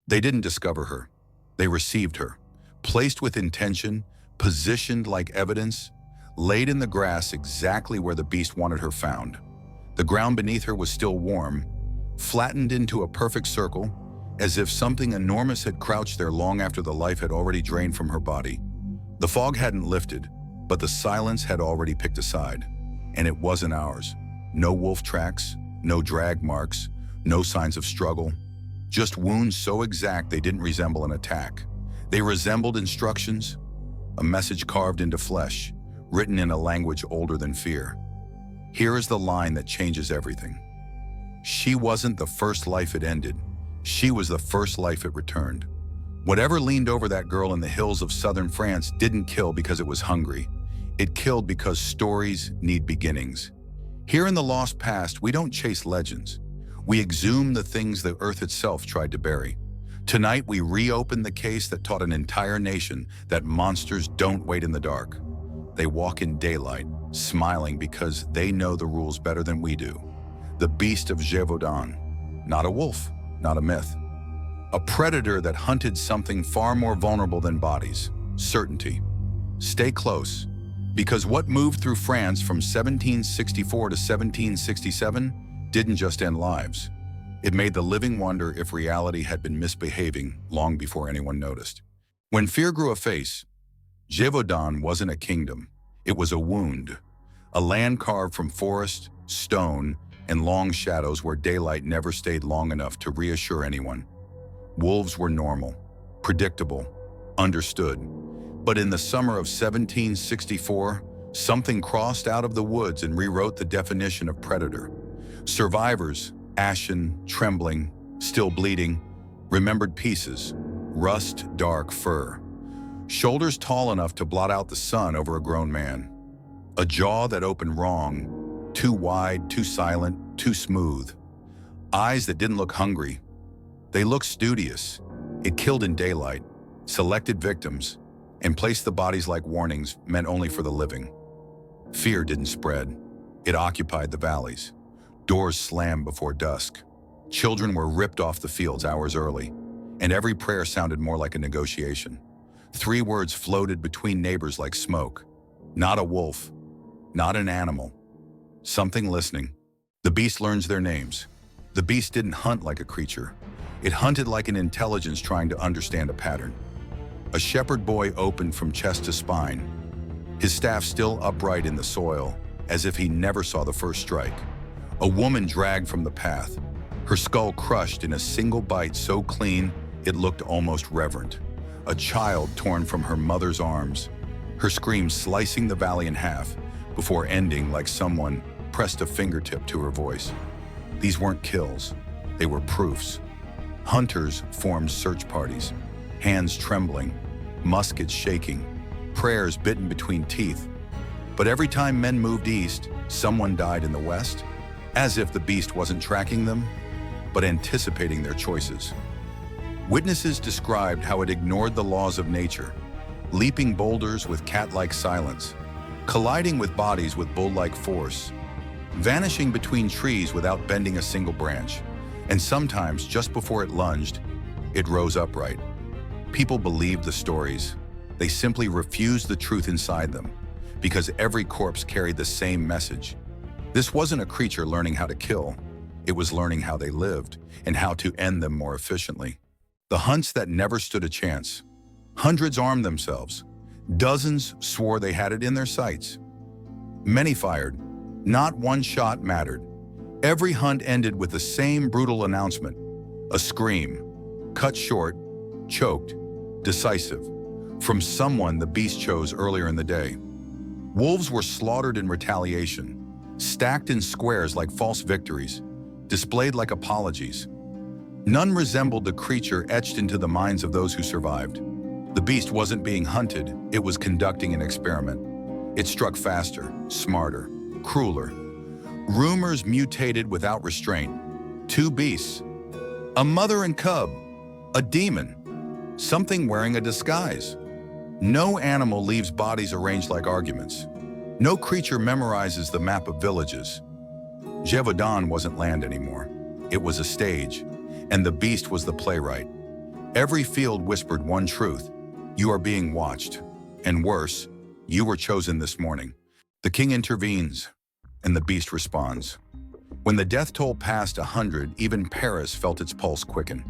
They didn't discover her. They received her, placed with intention, positioned like evidence, laid in the grass exactly where the beast wanted her found. The ground beneath her was still warm, flattened into a perfect circle, as if something enormous had crouched there long after the life had already drained from her body. The fog hadn't lifted, but the silence had already picked a side, and it wasn't ours. No wolf tracks, no drag marks, no signs of struggle, just wounds so exact they didn't resemble an attack. They resembled instructions, a message carved into flesh, written in a language older than fear. Here is the line that changes everything. She wasn't the first life it ended. She was the first life it returned. Whatever leaned over that girl in the hills of southern France didn't kill because it was hungry. It killed because stories need beginnings. Here in the lost past, we don't chase legends. We exhume the things the earth itself tried to bury. Tonight, we reopen the case that taught an entire nation that monsters don't wait in the dark. They walk in daylight, smiling because they know the rules better than we do. The Beast of Gévaudan. Not a wolf, not a myth. A predator that hunted something far more vulnerable than bodies: certainty. Stay close, because what moved through France from 1764 to 1767 didn't just end lives. It made the living wonder if reality had been misbehaving long before anyone noticed. When fear grew a face, Gévaudan wasn't a kingdom. It was a wound, a land carved from forest, stone, and long shadows where daylight never stayed long enough to reassure anyone. Wolves were normal, predictable, understood. But in the summer of 1764, something crossed out of the woods and rewrote the definition of predator. Survivors, ashen, trembling, still bleeding, remembered pieces: rust, dark fur, shoulders tall enough to blot out the sun over a grown man, a jaw that opened wrong, too wide, too silent, too smooth, eyes that didn't look hungry. They looked studious. It killed in daylight, selected victims, and placed the bodies like warnings meant only for the living. Fear didn't spread. It occupied the valleys. Doors slammed before dusk. Children were ripped off the fields hours early, and every prayer sounded more like a negotiation. 3 words floated between neighbors like smoke. Not a wolf, not an animal, something listening. The beast learns their names. The beast didn't hunt like a creature. It hunted like an intelligence trying to understand a pattern. A shepherd boy opened from chest to spine, his staff still upright in the soil, as if he never saw the first strike. A woman dragged from the path, her skull crushed in a single bite so clean it looked almost reverent. A child torn from her mother's arms, her scream slicing the valley in half before ending like someone pressed a fingertip to her voice. These weren't kills, they were proofs. Hunters formed search parties, hands trembling, muskets shaking, prayers bitten between teeth. But every time men moved east, someone died in the west, as if the beast wasn't tracking them, but anticipating their choices. Witnesses described how it ignored the laws of nature, leaping boulders with cat-like silence, colliding with bodies with bull-like force, vanishing between trees without bending a single branch. And sometimes, just before it lunged, it rose upright. People believed the stories. They simply refused the truth inside them, because every corpse carried the same message. This wasn't a creature learning how to kill. It was learning how they lived and how to end them more efficiently. The hunts that never stood a chance. Hundreds armed themselves. Dozens swore they had it in their sights. Many fired. Not one shot mattered. Every hunt ended with the same brutal announcement: a scream, cut short, choked, decisive, from someone the beast chose earlier in the day. Wolves were slaughtered in retaliation, stacked in squares like false victories, displayed like apologies. None resembled the creature etched into the minds of those who survived. The beast wasn't being hunted, it was conducting an experiment. It struck faster, smarter, crueler. Rumors mutated without restraint. 2 beasts, a mother and cub, a demon, something wearing a disguise. No animal leaves bodies arranged like arguments. No creature memorizes the map of villages. Gévaudan wasn't land anymore. It was a stage, and the beast was the playwright. Every field whispered one truth: you are being watched. And worse, you were chosen this morning. The king intervenes, and the beast responds. When the death toll passed 100, even Paris felt its pulse quicken.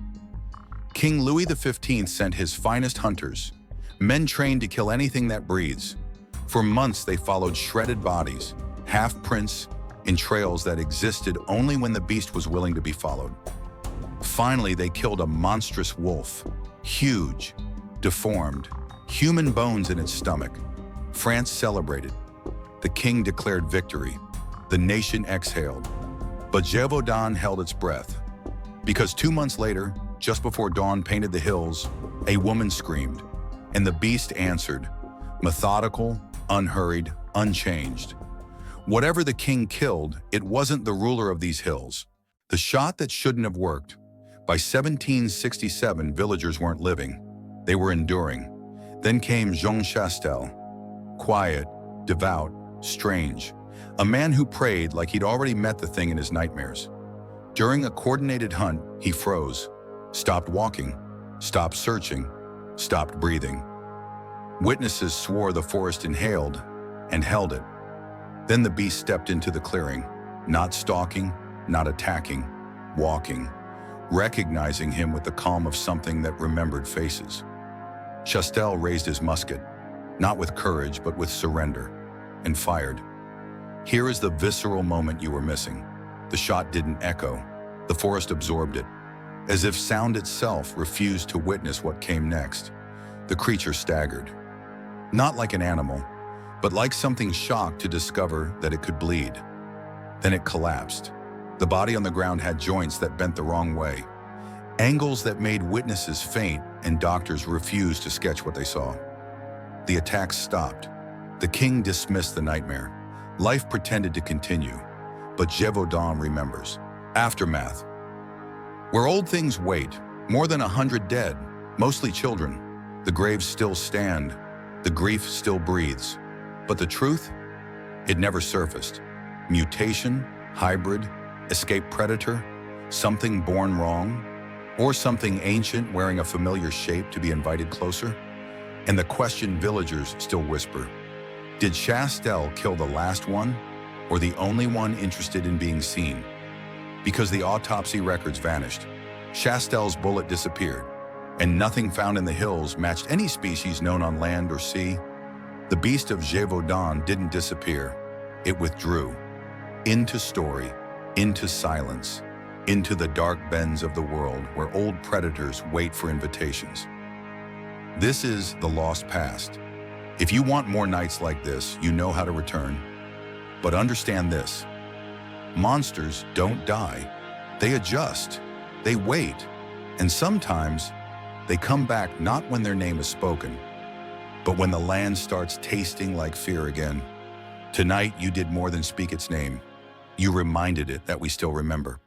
King Louis XV sent his finest hunters, men trained to kill anything that breathes. For months they followed shredded bodies, half-prints, in trails that existed only when the beast was willing to be followed. Finally, they killed a monstrous wolf, huge, deformed, human bones in its stomach. France celebrated. The king declared victory. The nation exhaled. But Gévaudan held its breath. Because 2 months later, just before dawn painted the hills, a woman screamed, and the beast answered, methodical, unhurried, unchanged. Whatever the king killed, it wasn't the ruler of these hills. The shot that shouldn't have worked. By 1767, villagers weren't living. They were enduring. Then came Jean Chastel. Quiet, devout, strange. A man who prayed like he'd already met the thing in his nightmares. During a coordinated hunt, he froze, stopped walking, stopped searching, stopped breathing. Witnesses swore the forest inhaled and held it. Then the beast stepped into the clearing, not stalking, not attacking, walking, recognizing him with the calm of something that remembered faces. Chastel raised his musket, not with courage but with surrender, and fired. Here is the visceral moment you were missing. The shot didn't echo. The forest absorbed it, as if sound itself refused to witness what came next. The creature staggered. Not like an animal, but like something shocked to discover that it could bleed. Then it collapsed. The body on the ground had joints that bent the wrong way, angles that made witnesses faint, and doctors refused to sketch what they saw. The attack stopped. The king dismissed the nightmare. Life pretended to continue, but Gévaudan remembers. Aftermath. Where old things wait, more than 100 dead, mostly children. The graves still stand. The grief still breathes. But the truth? It never surfaced. Mutation, hybrid, escaped predator, something born wrong, or something ancient wearing a familiar shape to be invited closer? And the question villagers still whisper: did Chastel kill the last one, or the only one interested in being seen? Because the autopsy records vanished, Chastel's bullet disappeared, and nothing found in the hills matched any species known on land or sea. The Beast of Gévaudan didn't disappear. It withdrew. Into story, into silence, into the dark bends of the world where old predators wait for invitations. This is the lost past. If you want more nights like this, you know how to return. But understand this: monsters don't die. They adjust. They wait. And sometimes they come back not when their name is spoken, but when the land starts tasting like fear again. Tonight, you did more than speak its name. You reminded it that we still remember.